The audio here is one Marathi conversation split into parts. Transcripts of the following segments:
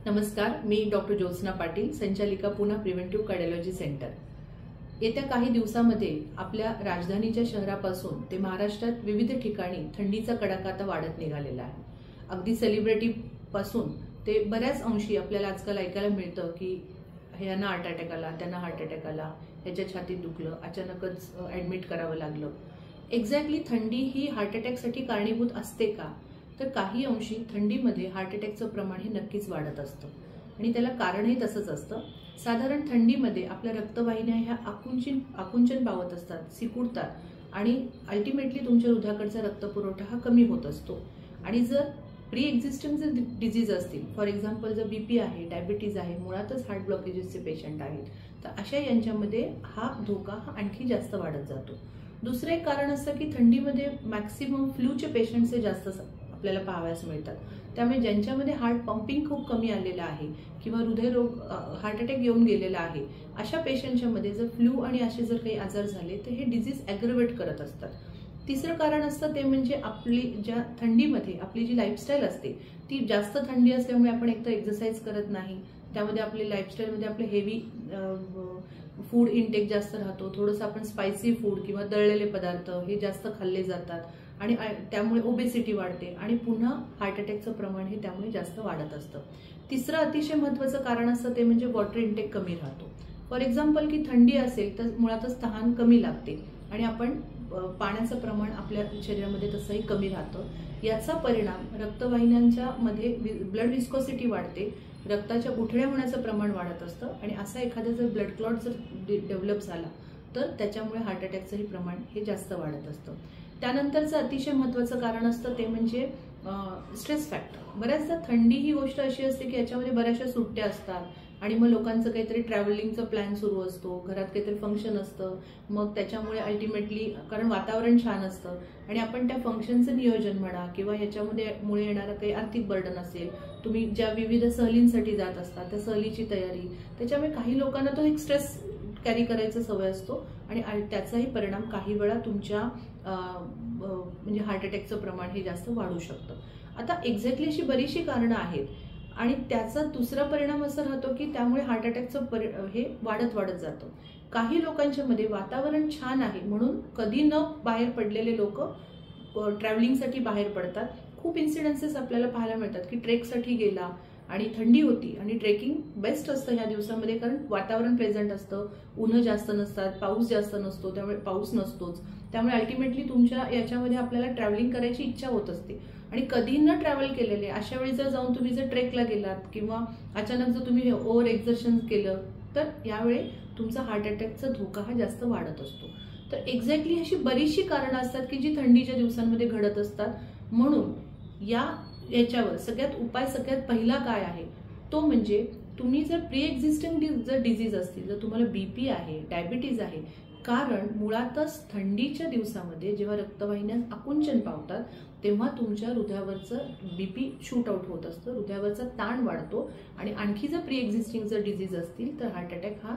नमस्कार, मी डॉक्टर ज्योत्सना पाटील, संचालिका पुना प्रिव्हेंटिव्ह कार्डिओलॉजी सेंटर। येत्या काही दिवसांमध्ये आपल्या राजधानीच्या शहरापासून ते महाराष्ट्रात विविध ठिकाणी थंडीचा कडाका आता वाढत निघालेला आहे। अगदी सेलिब्रिटी पासून ते बऱ्याच अंशी आपल्याला आजकाल ऐकायला मिळतं की ह्यांना हार्ट अटॅक आला, त्यांना हार्ट अटॅक आला, ह्याच्या छातीत दुखलं, अचानकच ॲडमिट करावं लागलं। एक्झॅक्टली थंडी ही हार्ट अटॅकसाठी कारणीभूत असते का? तर काही अंशी थंडीमध्ये हार्ट अटॅकचं प्रमाण हे नक्कीच वाढत असतं आणि त्याला कारणही तसंच असतं। साधारण थंडीमध्ये आपल्या रक्तवाहिन्या ह्या आकुंचन पावत असतात, सिकुडतात आणि अल्टिमेटली तुमच्या हृदयाकडचा रक्तपुरवठा हा कमी होत असतो। आणि जर प्री एक्झिस्टिंग जर डिजीज असतील, फॉर एक्झाम्पल जर बीपी आहे, डायबिटीज आहे, मुळातच हार्ट ब्लॉकेजेसचे पेशंट आहेत, तर अशा यांच्यामध्ये हा धोका हा आणखी जास्त वाढत जातो। दुसरं एक कारण असतं की थंडीमध्ये मॅक्सिमम फ्लूचे पेशंट्स जास्त आपल्याला पाहावयास मिळतात। त्यामुळे ज्यांच्यामध्ये हार्ट पंपिंग खूप कमी आलेलं आहे किंवा हृदयरोग हार्ट अटॅक येऊन गेलेला आहे, अशा पेशंटच्या मध्ये जर फ्लू आणि असे जर काही आजार झाले तर हे डिजीज ॲग्रवेट करत असतात। तिसरं कारण असतं ते म्हणजे आपली ज्या थंडीमध्ये आपली जी लाईफस्टाईल असते ती जास्त थंडी असल्यामुळे आपण एकतर एक्सरसाइज करत नाही, त्यामध्ये आपली लाईफस्टाईलमध्ये आपले हेवी फूड इनटेक जास्त राहतो, थोडंसं आपण स्पायसी फूड किंवा तळलेले पदार्थ हे जास्त खाल्ले जातात आणि त्यामुळे ओबेसिटी वाढते आणि पुन्हा हार्ट अटॅकचं प्रमाण हे त्यामुळे जास्त वाढत असतं। तिसरं अतिशय महत्त्वाचं कारण असतं ते म्हणजे वॉटर इनटेक कमी राहतो। फॉर एक्झाम्पल की थंडी असेल तर मुळातच तहान कमी लागते आणि आपण पाण्याचं प्रमाण आपल्या शरीरामध्ये तसंही कमी राहतं। याचा परिणाम रक्तवाहिन्यांच्या मध्ये ब्लड विस्कोसिटी वाढते, रक्ताच्या गुठळ्या होण्याचं प्रमाण वाढत असतं आणि असा एखादा जर ब्लड क्लॉट जर डेव्हलप झाला तर त्याच्यामुळे हार्ट अटॅकचंही प्रमाण हे जास्त वाढत असतं। त्यानंतरचं अतिशय महत्त्वाचं कारण असतं ते म्हणजे स्ट्रेस फॅक्टर। बऱ्याचदा थंडी ही गोष्ट अशी असते की याच्यामध्ये बऱ्याचशा सुट्ट्या असतात आणि मग लोकांचं काहीतरी ट्रॅव्हलिंगचं प्लॅन सुरू असतो, घरात काहीतरी फंक्शन असतं, मग त्याच्यामुळे अल्टिमेटली कारण वातावरण छान असतं आणि आपण त्या फंक्शनचं नियोजन म्हणा किंवा याच्यामध्ये मुळे येणारं काही आर्थिक बर्डन असेल, तुम्ही ज्या विविध सहलींसाठी जात असता त्या सहलीची तयारी, त्याच्यामुळे काही लोकांना तो एक स्ट्रेस कॅरी करायचा सवय असतो आणि त्याचाही परिणाम काही वेळा तुमच्या म्हणजे हार्ट अटॅकचं प्रमाण हे जास्त वाढू शकतं। आता एक्झॅक्टली अशी बरीचशी कारणं आहेत आणि त्याचा दुसरा परिणाम असा राहतो की त्यामुळे हार्ट अटॅकचं हे वाढत जातं। काही लोकांच्या मध्ये वातावरण छान आहे म्हणून कधी न बाहेर पडलेले लोक ट्रॅव्हलिंगसाठी बाहेर पडतात। खूप इन्सिडेन्सेस आपल्याला पाहायला मिळतात की ट्रेकसाठी गेला आणि थंडी होती आणि ट्रेकिंग बेस्ट असतं ह्या दिवसांमध्ये कारण वातावरण प्रेझेंट असतं, उन्ह जास्त नसतात, पाऊस जास्त नसतो, त्यामुळे पाऊस नसतोच, त्यामुळे अल्टिमेटली तुमच्या याच्यामध्ये आपल्याला ट्रॅव्हलिंग करायची इच्छा होत असते। आणि कधी न ट्रॅव्हल केलेले अशा वेळी जर जाऊन तुम्ही जर ट्रेकला गेलात किंवा अचानक जर तुम्ही ओव्हर एक्झर्शन केलं तर यावेळी तुमचा हार्ट अटॅकचा धोका हा जास्त वाढत असतो। तर एक्झॅक्टली अशी बरीचशी कारणं असतात की जी थंडीच्या दिवसांमध्ये घडत असतात। म्हणून याच्यावर सगळ्यात पहिला काय आहे तो म्हणजे तुम्ही जर प्री एक्झिस्टिंग जर डिजीज असतील, जर तुम्हाला बीपी आहे, डायबिटीज आहे, कारण मुळातच थंडीच्या दिवसामध्ये जेव्हा रक्तवाहिन्या आकुंचन पावतात तेव्हा तुमच्या हृदयावरचं बीपी शूट आउट होत असतं, हृदयावरचा ताण वाढतो आणि आणखी जर प्री एक्झिस्टिंग जर डिजीज असतील तर हार्ट अटॅक हा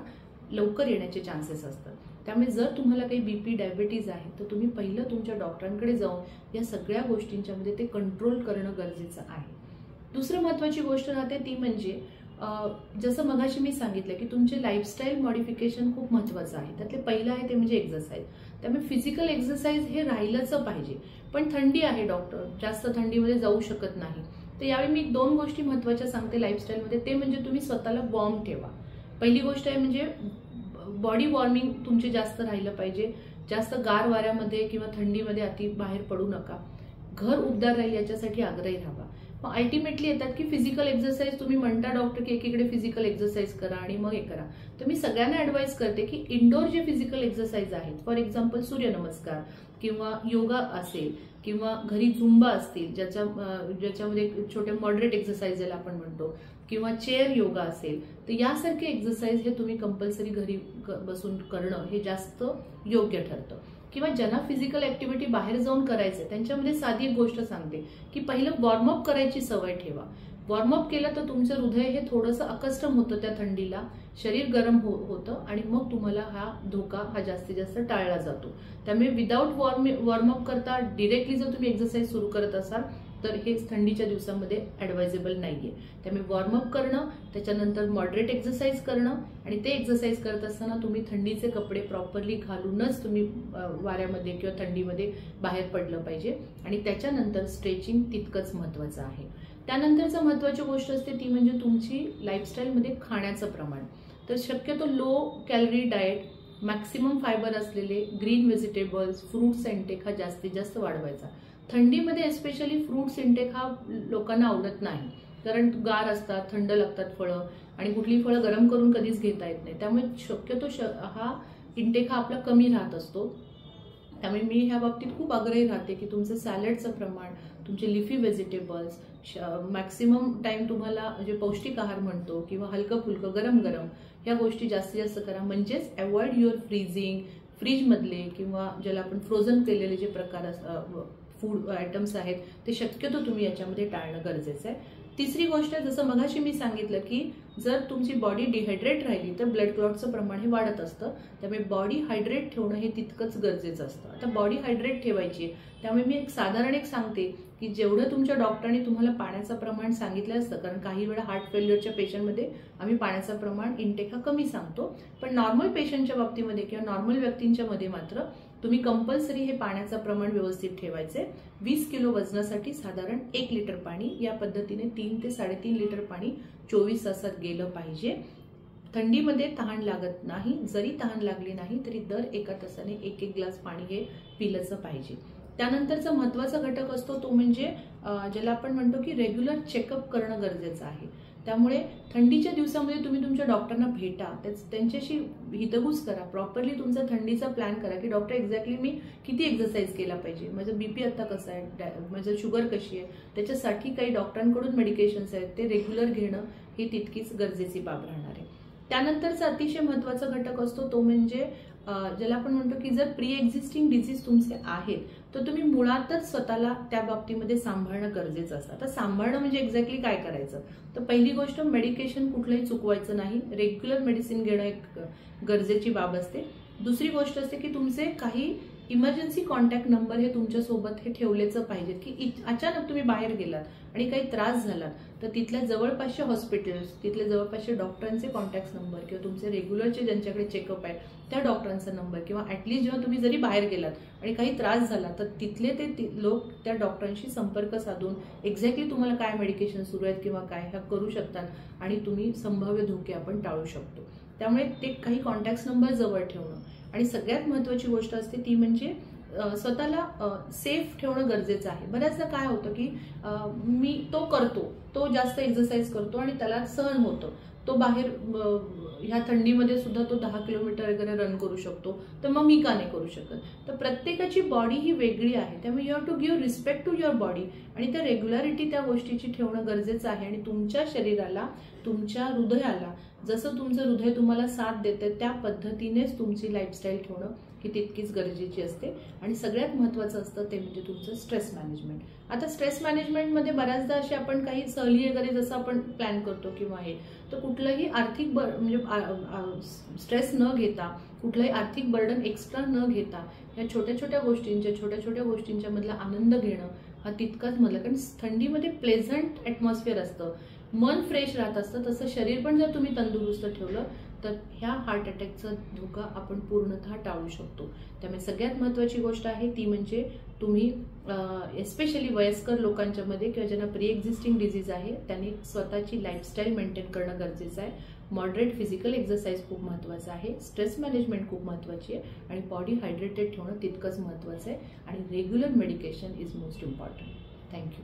लवकर येण्याचे चान्सेस असतात। त्यामुळे जर तुम्हाला काही बीपी डायबिटीज आहे तर तुम्ही पहिलं तुमच्या डॉक्टरांकडे जाऊन या सगळ्या गोष्टींच्या मध्ये ते कंट्रोल करणं गरजेचं आहे। दुसरं महत्त्वाची गोष्ट राहते ती म्हणजे जसं मगाशी मी सांगितलं की तुमचे लाईफस्टाईल मॉडिफिकेशन खूप महत्त्वाचं आहे। त्यातले पहिलं आहे ते म्हणजे एक्सरसाइज। त्यामुळे फिजिकल एक्सरसाइज हे राहिलंच पाहिजे। पण थंडी आहे, डॉक्टर जास्त थंडीमध्ये जाऊ शकत नाही, तर यावेळी मी दोन गोष्टी महत्त्वाच्या सांगते लाईफस्टाईलमध्ये, ते म्हणजे तुम्ही स्वतःला वॉर्म ठेवा। पहिली गोष्ट आहे म्हणजे बॉडी वॉर्मिंग तुमचे जास्त राहिलं पाहिजे, जास्त गार वाऱ्यामध्ये किंवा थंडीमध्ये अति बाहेर पडू नका, घर उबदार राहील याच्यासाठी आग्रही राहा। मग अल्टिमेटली येतात की फिजिकल एक्सरसाइज तुम्ही म्हणता डॉक्टर की एकीकडे फिजिकल एक्सरसाइज करा आणि मग हे करा, तर मी सगळ्यांना ॲडवाइस करते की इंडोर जे फिजिकल एक्सरसाइज आहेत, फॉर एक्झाम्पल सूर्यनमस्कार किंवा योगा असेल किंवा घरी झुंबा असतील ज्याच्यामध्ये छोटे मॉडरेट एक्सरसाइज ज्याला आपण म्हणतो, किंवा चेअर योगा असेल, तर यासारखे एक्सरसाइज हे तुम्ही कंपल्सरी घरी बसून करणं हे जास्त योग्य ठरतं। किंवा ज्यांना फिजिकल ऍक्टिव्हिटी बाहेर जाऊन करायचं त्यांच्यामध्ये साधी एक गोष्ट सांगते की पहिलं वॉर्मअप करायची सवय ठेवा। वॉर्मअप केलं तर तुमचं हृदय हे थोडंसं अकस्टम होतं त्या थंडीला, शरीर गरम होतं आणि मग तुम्हाला हा धोका हा जास्तीत जास्त टाळला जातो। त्यामुळे विदाउट वॉर्मअप करता डिरेक्टली जर तुम्ही एक्सरसाइज सुरू करत असाल तर हे थंडीच्या दिवसामध्ये ॲडवायजेबल नाहीये. त्यामुळे वॉर्मअप करणं, त्याच्यानंतर मॉडरेट एक्सरसाइज करणं आणि ते एक्सरसाइज करत असताना तुम्ही थंडीचे कपडे प्रॉपरली घालूनच तुम्ही वाऱ्यामध्ये किंवा थंडीमध्ये बाहेर पडलं पाहिजे. आणि त्याच्यानंतर स्ट्रेचिंग तितकंच महत्त्वाचं आहे. त्यानंतरचं महत्त्वाची गोष्ट असते ती म्हणजे तुमची लाईफस्टाईलमध्ये खाण्याचं प्रमाण. तर शक्यतो low calorie diet, maximum fibre असलेले ग्रीन व्हेजिटेबल्स, फ्रूट्स इंटेक हा जास्तीत जास्त वाढवायचा. थंडीमध्ये एस्पेशली फ्रूट्स इंटेक हा लोकांना आवडत नाही, कारण गार असतात, थंड लागतात फळं आणि कुठली फळं गरम करून कधीच घेता येत नाही. त्यामुळे शक्यतो हा इंटेक हा आपला कमी राहत असतो. त्यामुळे मी ह्या बाबतीत खूप आग्रही राहते की तुमचं सॅलडचं प्रमाण, तुमचे लिफी व्हेजिटेबल्स, मॅक्सिमम टाइम तुम्हाला जे पौष्टिक आहार म्हणतो किंवा हलकं फुलकं गरम गरम ह्या गोष्टी जास्तीत जास्त करा. म्हणजेच अवॉइड युअर फ्रीजिंग, फ्रीजमधले किंवा ज्याला आपण फ्रोझन केलेले जे प्रकार फूड आयटम्स आहेत ते शक्यतो तुम्ही याच्यामध्ये टाळणं गरजेचं आहे. तिसरी गोष्ट, जसं मगाशी मी सांगितलं की जर तुमची बॉडी डिहायड्रेट राहिली तर ब्लड क्लॉटचं प्रमाण हे वाढत असतं. त्यामुळे बॉडी हायड्रेट ठेवणं हे तितकंच गरजेचं असतं. आता बॉडी हायड्रेट ठेवायची आहे, त्यामुळे मी साधारण सांगते की जेवढं तुमच्या डॉक्टरांनी तुम्हाला पाण्याचं प्रमाण सांगितलं असतं, कारण काही वेळा हार्ट फेल्युअरच्या पेशंटमध्ये आम्ही पाण्याचं प्रमाण इंटेक हा कमी सांगतो, पण नॉर्मल पेशंटच्या बाबतीमध्ये किंवा नॉर्मल व्यक्तींच्या मध्ये मात्र तुम्ही कंपल्सरी हे पाण्याचं प्रमाण व्यवस्थित ठेवायचे. 20 किलो वजनासाठी साधारण 1 लिटर पाणी, या पद्धतीने 3 ते 3.5 लिटर पाणी 24 तासात गेलं पाहिजे. थंडीमध्ये तहान लागत नाही, जरी तहान लागली नाही तरी दर 1 तासाने 1 ग्लास पाणी हे पिलंच पाहिजे. त्यानंतरचा महत्त्वाचा घटक असतो तो म्हणजे ज्याला आपण म्हणतो की रेग्युलर चेकअप करणं गरजेचं आहे. त्यामुळे थंडीच्या दिवसामध्ये तुम्ही तुमच्या डॉक्टरना भेटा, त्यांच्याशी हितगुज करा, प्रॉपरली तुमचा थंडीचा प्लॅन करा की डॉक्टर एक्झॅक्टली मी किती एक्सरसाइज केला पाहिजे, माझं बीपी आता कसं आहे, माझं शुगर कशी आहे, त्याच्यासाठी काही डॉक्टरांकडून मेडिकेशन्स आहेत ते रेग्युलर घेणं ही तितकीच गरजेची बाब राहणार आहे. त्यानंतरचा अतिशय महत्त्वाचा घटक असतो तो म्हणजे ज्याला आपण म्हणतो की जर प्री एक्झिस्टिंग डिसीज तुमचे आहेत तर तुम्ही मुळातच स्वतःला त्या बाबतीमध्ये सांभाळणं गरजेचं असतं. आता सांभाळणं म्हणजे एक्झॅक्टली काय करायचं, तर पहिली गोष्ट मेडिकेशन कुठलंही चुकवायचं नाही, रेग्युलर मेडिसिन घेणं एक गरजेची बाब असते. दुसरी गोष्ट असते की तुमचे काही इमर्जन्सी कॉन्टॅक्ट नंबर हे तुमच्यासोबत हे ठेवलेच पाहिजेत की अचानक तुम्ही बाहेर गेलात आणि काही त्रास झाला तर तिथल्या जवळपासचे हॉस्पिटल्स, तिथले जवळपासचे डॉक्टरांचे कॉन्टॅक्ट नंबर किंवा तुमचे रेग्युलरचे ज्यांच्याकडे चेकअप आहे त्या डॉक्टरांचा नंबर, किंवा ॲटलिस्ट जेव्हा तुम्ही जरी बाहेर गेलात आणि काही त्रास झाला तर तिथले ते लोक त्या डॉक्टरांशी संपर्क साधून एक्झॅक्टली तुम्हाला काय मेडिकेशन सुरू आहेत किंवा काय ह्या करू शकतात आणि तुम्ही संभाव्य धोके आपण टाळू शकतो. त्यामुळे ते काही कॉन्टॅक्ट नंबर जवळ ठेवणं आणि सगळ्यात महत्त्वाची गोष्ट असते ती म्हणजे स्वतःला सेफ ठेवणं गरजेचं आहे. बऱ्याचदा काय होतं की मी तो करतो, तो जास्त एक्सरसाइज करतो आणि त्याला सहन होतं, तो बाहेर ह्या थंडीमध्ये सुद्धा तो 10 किलोमीटर वगैरे रन करू शकतो, तर मग मी का नाही करू शकत. तर प्रत्येकाची बॉडी ही वेगळी आहे, त्यामुळे you have to give respect to your body आणि त्या रेग्युलॅरिटी त्या गोष्टीची ठेवणं गरजेचं आहे. आणि तुमच्या शरीराला, तुमच्या हृदयाला जसं तुमचं हृदय तुम्हाला साथ देते त्या पद्धतीनेच तुमची लाईफस्टाईल ठेवणं ही तितकीच गरजेची असते. आणि सगळ्यात महत्त्वाचं असतं ते म्हणजे तुमचं स्ट्रेस मॅनेजमेंट. आता स्ट्रेस मॅनेजमेंटमध्ये बऱ्याचदा असे आपण काही सहली वगैरे जसं आपण प्लॅन करतो किंवा हे, तर कुठलंही आर्थिक म्हणजे स्ट्रेस न घेता, कुठलंही आर्थिक बर्डन एक्स्ट्रा न घेता या छोट्या छोट्या गोष्टींच्या मधला आनंद घेणं हा तितकाच महत्त्वाचा. कारण थंडीमध्ये प्लेझंट ॲटमॉस्फिअर असतं, मन फ्रेश राहत असतं, तसं शरीर पण जर तुम्ही तंदुरुस्त ठेवलं तर ह्या हार्ट अटॅकचा धोका आपण पूर्णतः टाळू शकतो. त्यामुळे सगळ्यात महत्त्वाची गोष्ट आहे ती म्हणजे तुम्ही एस्पेशली वयस्कर लोकांच्या मध्ये किंवा ज्यांना प्री एक्झिस्टिंग डिझीज आहे त्यांनी स्वतःची लाईफस्टाईल मेंटेन करणं गरजेचं आहे. मॉडरेट फिजिकल एक्सरसाइज खूप महत्त्वाचं आहे, स्ट्रेस मॅनेजमेंट खूप महत्त्वाची आहे आणि बॉडी हायड्रेटेड ठेवणं तितकंच महत्त्वाचं आहे आणि regular medication is most important. Thank you.